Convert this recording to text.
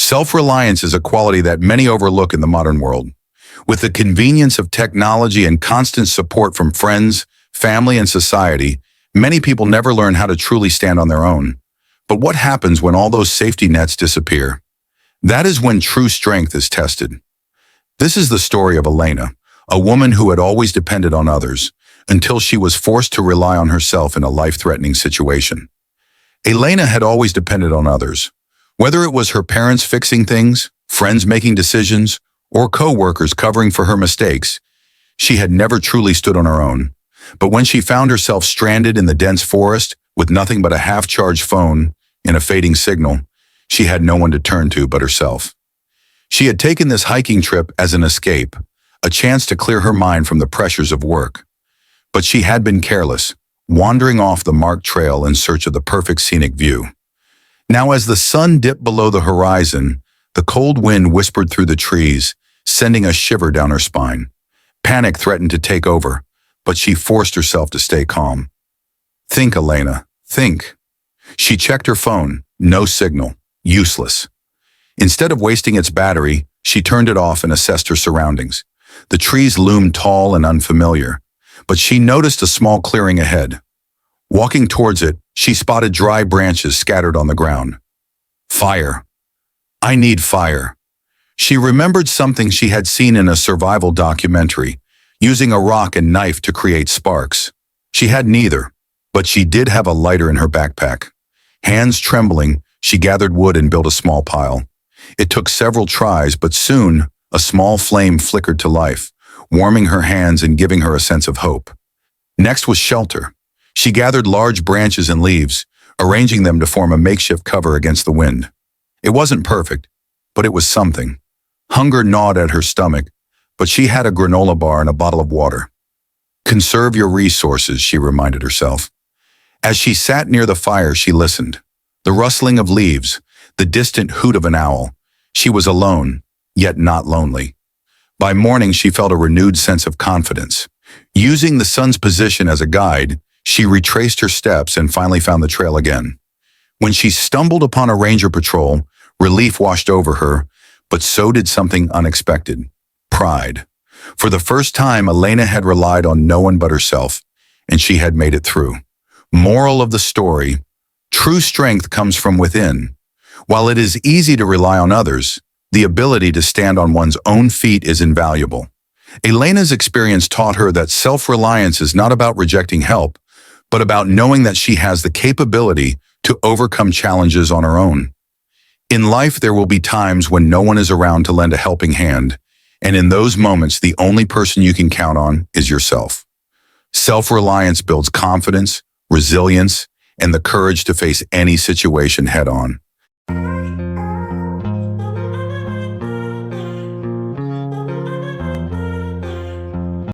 Self-reliance is a quality that many overlook in the modern world. With the convenience of technology and constant support from friends, family, and society, many people never learn how to truly stand on their own. But what happens when all those safety nets disappear? That is when true strength is tested. This is the story of Elena, a woman who had always depended on others, until she was forced to rely on herself in a life-threatening situation. Elena had always depended on others. Whether it was her parents fixing things, friends making decisions, or coworkers covering for her mistakes, she had never truly stood on her own. But when she found herself stranded in the dense forest with nothing but a half-charged phone and a fading signal, she had no one to turn to but herself. She had taken this hiking trip as an escape, a chance to clear her mind from the pressures of work. But she had been careless, wandering off the marked trail in search of the perfect scenic view. Now, as the sun dipped below the horizon, the cold wind whispered through the trees, sending a shiver down her spine. Panic threatened to take over, but she forced herself to stay calm. Think, Elena, think. She checked her phone. No signal. Useless. Instead of wasting its battery, she turned it off and assessed her surroundings. The trees loomed tall and unfamiliar, but she noticed a small clearing ahead. Walking towards it, she spotted dry branches scattered on the ground. Fire. I need fire. She remembered something she had seen in a survival documentary, using a rock and knife to create sparks. She had neither, but she did have a lighter in her backpack. Hands trembling, she gathered wood and built a small pile. It took several tries, but soon, a small flame flickered to life, warming her hands and giving her a sense of hope. Next was shelter. She gathered large branches and leaves, arranging them to form a makeshift cover against the wind. It wasn't perfect, but it was something. Hunger gnawed at her stomach, but she had a granola bar and a bottle of water. Conserve your resources, she reminded herself. As she sat near the fire, she listened. The rustling of leaves, the distant hoot of an owl. She was alone, yet not lonely. By morning, she felt a renewed sense of confidence. Using the sun's position as a guide, she retraced her steps and finally found the trail again. When she stumbled upon a ranger patrol, relief washed over her, but so did something unexpected: pride. For the first time, Elena had relied on no one but herself, and she had made it through. Moral of the story: true strength comes from within. While it is easy to rely on others, the ability to stand on one's own feet is invaluable. Elena's experience taught her that self-reliance is not about rejecting help, but about knowing that she has the capability to overcome challenges on her own. In life, there will be times when no one is around to lend a helping hand, and in those moments, the only person you can count on is yourself. Self-reliance builds confidence, resilience, and the courage to face any situation head-on.